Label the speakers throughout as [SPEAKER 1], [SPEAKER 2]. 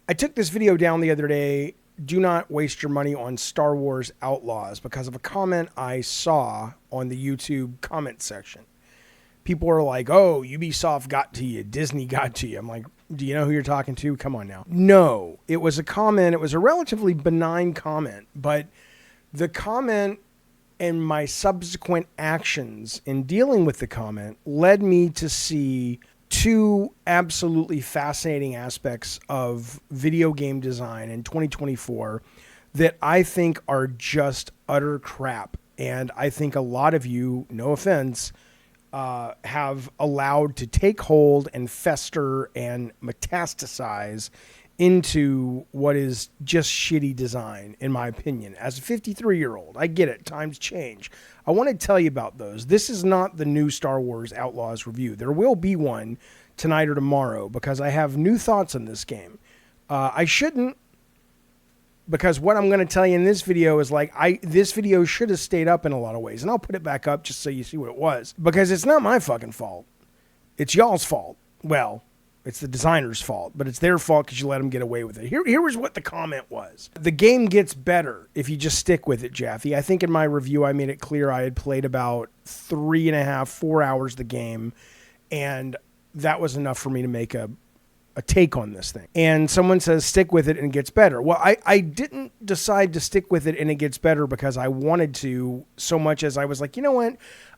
[SPEAKER 1] I took this video down the other day. Do not waste your money on Star Wars Outlaws because of a comment I saw on the YouTube comment section. People are like, oh, Ubisoft got to you. Disney got to you. I'm like, do you know who you're talking to? Come on now. No, it was a comment. It was a relatively benign comment, but the comment and my subsequent actions in dealing with the comment led me to see two absolutely fascinating aspects of video game design in 2024 that I think are just utter crap. And I think a lot of you, no offense, have allowed to take hold and fester and metastasize into what is just shitty design, in my opinion. As a 53-year-old, I get it. Times change. I want to tell you about those. This is not the new Star Wars Outlaws review. There will be one tonight or tomorrow because I have new thoughts on this game. I shouldn't, because what I'm going to tell you in this video is like, this video should have stayed up in a lot of ways. And I'll put it back up just so you see what it was. Because it's not my fucking fault. It's y'all's fault. Well, it's the designer's fault, but it's their fault because you let them get away with it. Here was what the comment was. The game gets better if you just stick with it, Jaffe. I think in my review, I made it clear I had played about 3.5, 4 hours of the game, and that was enough for me to make a take on this thing. And someone says, stick with it and it gets better. Well, I didn't decide to stick with it and it gets better because I wanted to so much as I was like, you know what?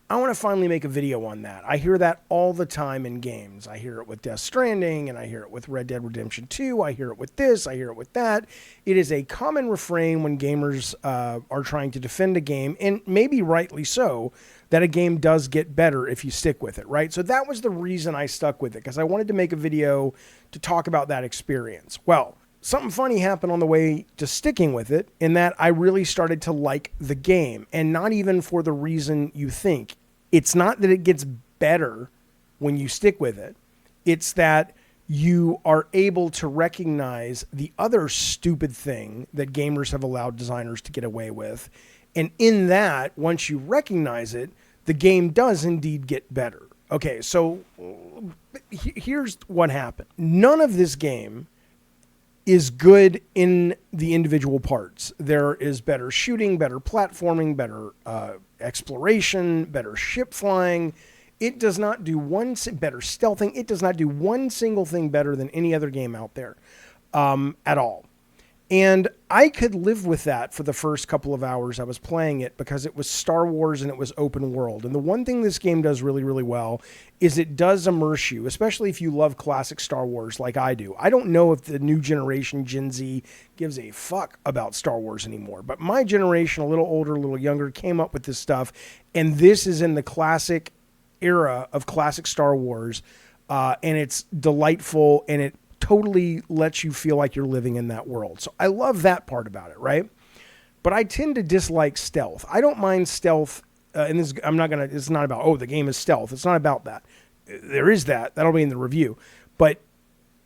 [SPEAKER 1] I want to finally make a video on that. I hear that all the time in games. I hear it with Death Stranding, and I hear it with Red Dead Redemption 2. I hear it with this. I hear it with that. It is a common refrain when gamers are trying to defend a game, and maybe rightly so, that a game does get better if you stick with it, right? So that was the reason I stuck with it, because I wanted to make a video to talk about that experience. Well, something funny happened on the way to sticking with it, in that I really started to like the game, and not even for the reason you think. It's not that it gets better when you stick with it. It's that you are able to recognize the other stupid thing that gamers have allowed designers to get away with. And in that, once you recognize it, the game does indeed get better. Okay, so here's what happened. None of this game is good in the individual parts. There is better shooting, better platforming, better exploration, better ship flying. It does not do better stealthing. It does not do one single thing better than any other game out there at all. And I could live with that for the first couple of hours I was playing it because it was Star Wars and it was open world. And the one thing this game does really, really well is it does immerse you, especially if you love classic Star Wars like I do. I don't know if the new generation, Gen Z, gives a fuck about Star Wars anymore. But my generation, a little older, a little younger, came up with this stuff. And this is in the classic era of classic Star Wars. And it's delightful, and it totally lets you feel like you're living in that world. So I love that part about it, right? But I tend to dislike stealth. I don't mind stealth, and this, it's not about, oh, the game is stealth. It's not about that. There is that. That'll be in the review. But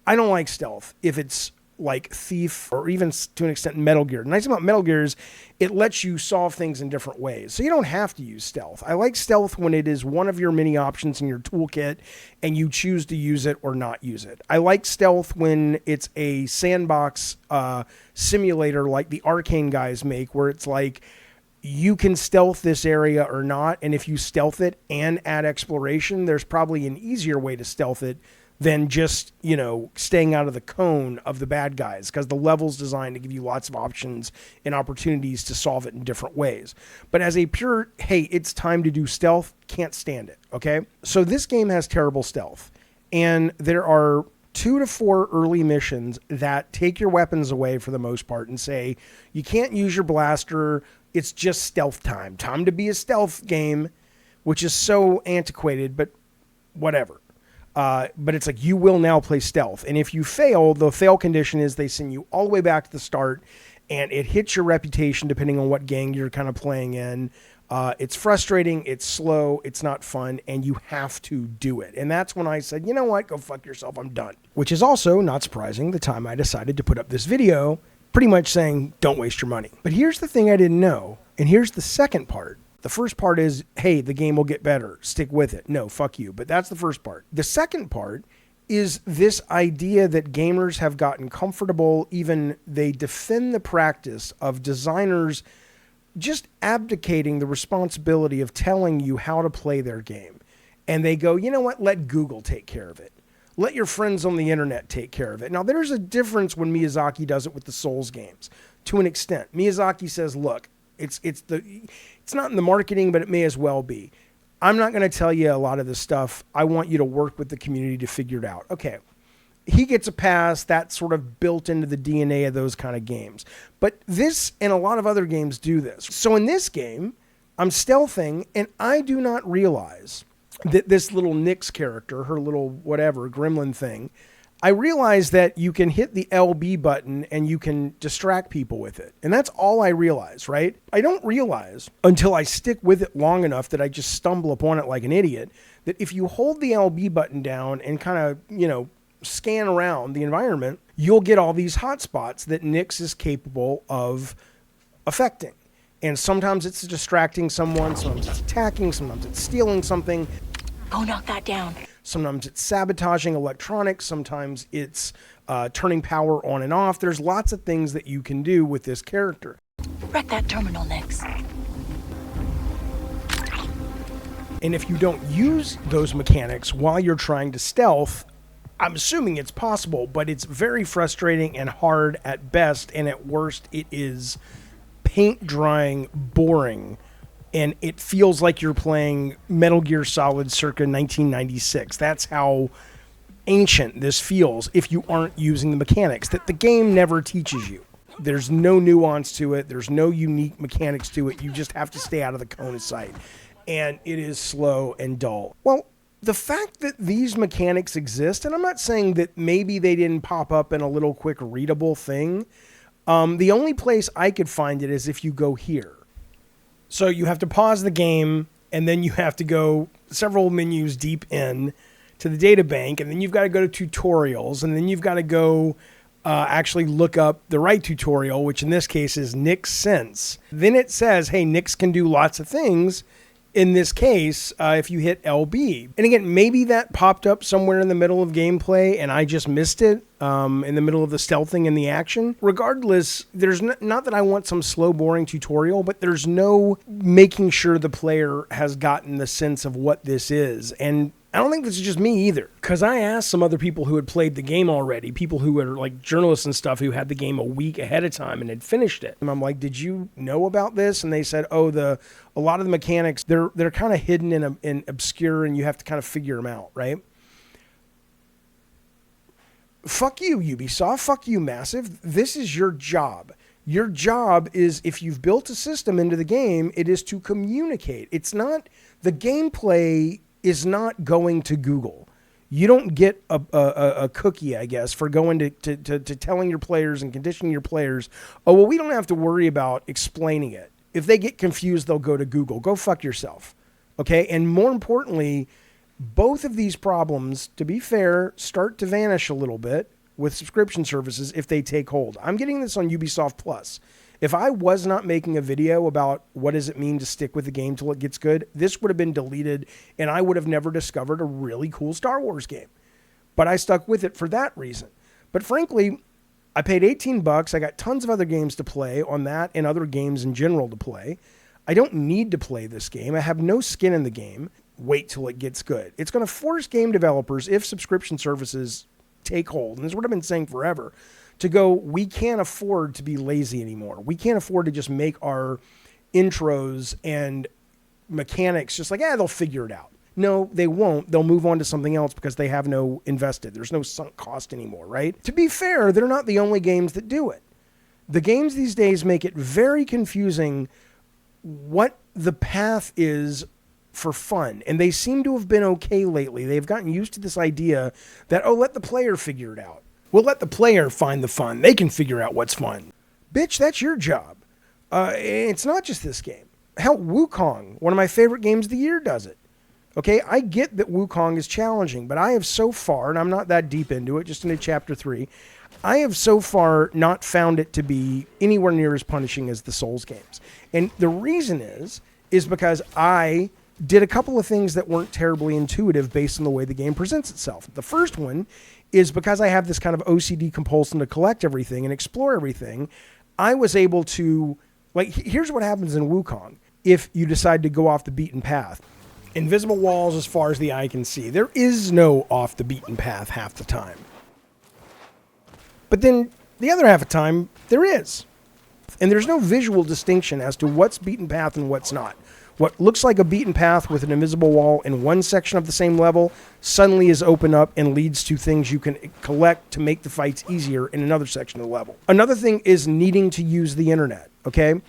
[SPEAKER 1] I don't like stealth if it's like Thief or even to an extent Metal Gear. The nice thing about Metal Gear is it lets you solve things in different ways. So you don't have to use stealth. I like stealth when it is one of your many options in your toolkit and you choose to use it or not use it. I like stealth when it's a sandbox simulator like the Arcane guys make, where it's like you can stealth this area or not. And if you stealth it and add exploration, there's probably an easier way to stealth it than just, staying out of the cone of the bad guys, because the level's designed to give you lots of options and opportunities to solve it in different ways. But as a pure, hey, it's time to do stealth, can't stand it, okay? So this game has terrible stealth, and there are 2 to 4 early missions that take your weapons away for the most part and say, you can't use your blaster, it's just stealth time. Time to be a stealth game, which is so antiquated, but whatever. But it's like, you will now play stealth. And if you fail, the fail condition is they send you all the way back to the start, and it hits your reputation depending on what gang you're kind of playing in. It's frustrating, it's slow, it's not fun, and you have to do it. And that's when I said, you know what, go fuck yourself, I'm done. Which is also, not surprising, the time I decided to put up this video, pretty much saying, don't waste your money. But here's the thing I didn't know, and here's the second part. The first part is, hey, the game will get better. Stick with it. No, fuck you. But that's the first part. The second part is this idea that gamers have gotten comfortable, even they defend the practice of designers just abdicating the responsibility of telling you how to play their game. And they go, you know what, let Google take care of it. Let your friends on the internet take care of it. Now, there's a difference when Miyazaki does it with the Souls games, to an extent. Miyazaki says, look, it's not in the marketing, but it may as well be. I'm not going to tell you a lot of this stuff. I want you to work with the community to figure it out. Okay. He gets a pass. That's sort of built into the DNA of those kind of games. But this and a lot of other games do this. So in this game, I'm stealthing, and I do not realize that this little Nyx character, her little whatever, gremlin thing, I realize that you can hit the LB button and you can distract people with it. And that's all I realize, right? I don't realize until I stick with it long enough that I just stumble upon it like an idiot, that if you hold the LB button down and kind of, scan around the environment, you'll get all these hotspots that Nyx is capable of affecting. And sometimes it's distracting someone, sometimes it's attacking, sometimes it's stealing something.
[SPEAKER 2] Go knock that down.
[SPEAKER 1] Sometimes it's sabotaging electronics. Sometimes it's turning power on and off. There's lots of things that you can do with this character.
[SPEAKER 2] Wreck that terminal next.
[SPEAKER 1] And if you don't use those mechanics while you're trying to stealth, I'm assuming it's possible, but it's very frustrating and hard at best. And at worst, it is paint drying, boring. And it feels like you're playing Metal Gear Solid circa 1996. That's how ancient this feels if you aren't using the mechanics that the game never teaches you. There's no nuance to it. There's no unique mechanics to it. You just have to stay out of the cone of sight. And it is slow and dull. Well, the fact that these mechanics exist, and I'm not saying that maybe they didn't pop up in a little quick readable thing. The only place I could find it is if you go here. So you have to pause the game, and then you have to go several menus deep in to the data bank, and then you've got to go to tutorials, and then you've got to go actually look up the right tutorial, which in this case is Nyx Sense. Then it says, hey, Nyx can do lots of things. In this case, if you hit LB. And again, maybe that popped up somewhere in the middle of gameplay and I just missed it in the middle of the stealthing and the action. Regardless, there's not that I want some slow, boring tutorial, but there's no making sure the player has gotten the sense of what this is. And I don't think this is just me either, because I asked some other people who had played the game already, people who are like journalists and stuff who had the game a week ahead of time and had finished it. And I'm like, did you know about this? And they said, oh, a lot of the mechanics, they're kind of hidden and obscure, and you have to kind of figure them out, right? Fuck you, Ubisoft. Fuck you, Massive. This is your job. Your job is, if you've built a system into the game, it is to communicate. It's not, the gameplay is not going to Google. You don't get a cookie, I guess, for going to telling your players and conditioning your players, oh, well, we don't have to worry about explaining it. If they get confused, they'll go to Google. Go fuck yourself. Okay? And more importantly, both of these problems, to be fair, start to vanish a little bit with subscription services if they take hold. I'm getting this on Ubisoft Plus. If I was not making a video about what does it mean to stick with the game till it gets good, this would have been deleted and I would have never discovered a really cool Star Wars game. But I stuck with it for that reason. But frankly, I paid $18. I got tons of other games to play on that and other games in general to play. I don't need to play this game. I have no skin in the game. Wait till it gets good. It's going to force game developers, if subscription services take hold, and this is what I've been saying forever, to go, we can't afford to be lazy anymore. We can't afford to just make our intros and mechanics just like, they'll figure it out. No, they won't. They'll move on to something else because they have no invested. There's no sunk cost anymore, right? To be fair, they're not the only games that do it. The games these days make it very confusing what the path is for fun. And they seem to have been okay lately. They've gotten used to this idea that, oh, let the player figure it out. We'll let the player find the fun. They can figure out what's fun. Bitch, that's your job. It's not just this game. Hell, Wukong, one of my favorite games of the year, does it. Okay, I get that Wukong is challenging, but I have so far, and I'm not that deep into it, just into Chapter 3, I have so far not found it to be anywhere near as punishing as the Souls games. And the reason is because I did a couple of things that weren't terribly intuitive based on the way the game presents itself. The first one is because I have this kind of OCD compulsion to collect everything and explore everything, I was able to, like, here's what happens in Wukong if you decide to go off the beaten path. Invisible walls as far as the eye can see. There is no off the beaten path half the time. But then the other half of the time, there is. And there's no visual distinction as to what's beaten path and what's not. What looks like a beaten path with an invisible wall in one section of the same level suddenly is opened up and leads to things you can collect to make the fights easier in another section of the level. Another thing is needing to use the internet, okay?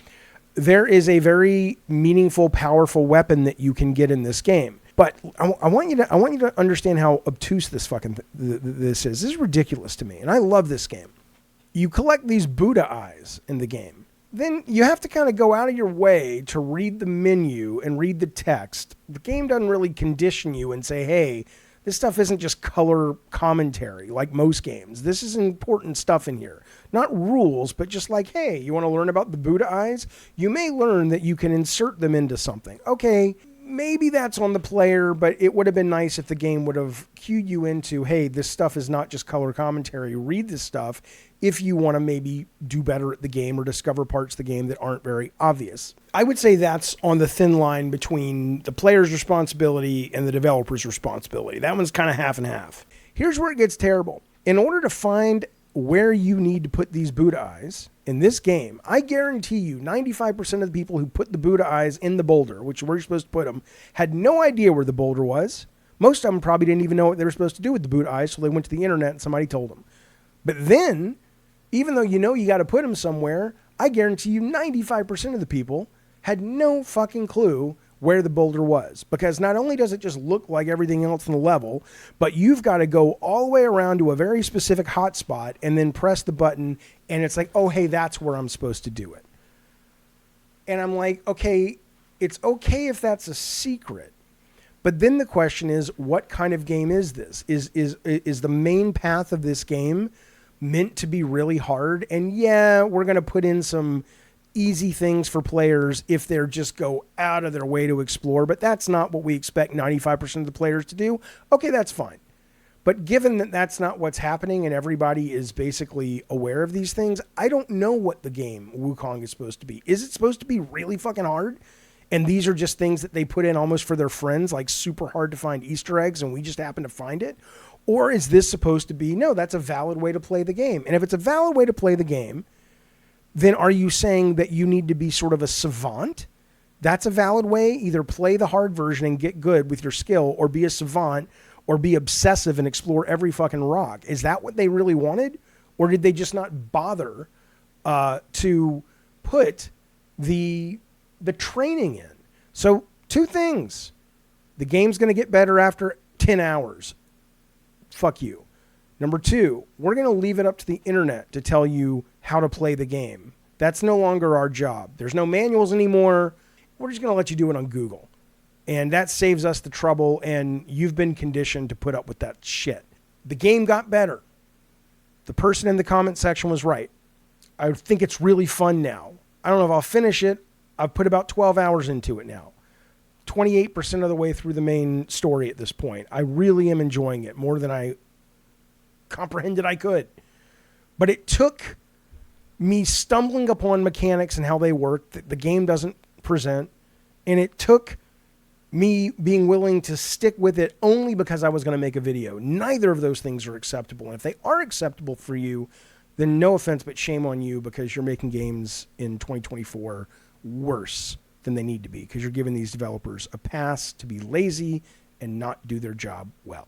[SPEAKER 1] There is a very meaningful, powerful weapon that you can get in this game. But I want you to understand how obtuse this this is. This is ridiculous to me, and I love this game. You collect these Buddha eyes in the game. Then you have to kind of go out of your way to read the menu and read the text. The game doesn't really condition you and say, hey, this stuff isn't just color commentary like most games. This is important stuff in here. Not rules, but just like, hey, you want to learn about the Buddha eyes? You may learn that you can insert them into something. Okay, maybe that's on the player, but it would have been nice if the game would have cued you into, hey, this stuff is not just color commentary. Read this stuff if you want to maybe do better at the game or discover parts of the game that aren't very obvious. I would say that's on the thin line between the player's responsibility and the developer's responsibility. That one's kind of half and half. Here's where it gets terrible. In order to find where you need to put these Buddha eyes in this game, I guarantee you 95% of the people who put the Buddha eyes in the boulder, which where you're supposed to put them, had no idea where the boulder was. Most of them probably didn't even know what they were supposed to do with the Buddha eyes, so they went to the internet and somebody told them. But then, even though you know you got to put them somewhere, I guarantee you 95% of the people had no fucking clue where the boulder was. Because not only does it just look like everything else in the level, but you've got to go all the way around to a very specific hotspot and then press the button, and it's like, oh, hey, that's where I'm supposed to do it. And I'm like, okay, it's okay if that's a secret. But then the question is, what kind of game is this? Is the main path of this game meant to be really hard? And yeah, we're going to put in some easy things for players if they're just go out of their way to explore, but that's not what we expect 95% of the players to do. Okay, that's fine. But given that that's not what's happening and everybody is basically aware of these things, I don't know what the game Wukong is supposed to be. Is it supposed to be really fucking hard? And these are just things that they put in almost for their friends, like super hard to find Easter eggs, and we just happen to find it? Or is this supposed to be, no, that's a valid way to play the game? And if it's a valid way to play the game, then are you saying that you need to be sort of a savant? That's a valid way. Either play the hard version and get good with your skill, or be a savant, or be obsessive and explore every fucking rock. Is that what they really wanted? Or did they just not bother to put the training in? So 2 things. The game's going to get better after 10 hours. Fuck you. Number 2, we're going to leave it up to the internet to tell you how to play the game. That's no longer our job. There's no manuals anymore. We're just going to let you do it on Google. And that saves us the trouble, and you've been conditioned to put up with that shit. The game got better. The person in the comment section was right. I think it's really fun now. I don't know if I'll finish it. I've put about 12 hours into it now. 28% of the way through the main story at this point. I really am enjoying it more than I comprehended I could. But it took me stumbling upon mechanics and how they work that the game doesn't present, and it took me being willing to stick with it only because I was going to make a video. Neither of those things are acceptable. And if they are acceptable for you, then no offense, but shame on you, because you're making games in 2024 worse than they need to be, because you're giving these developers a pass to be lazy and not do their job well.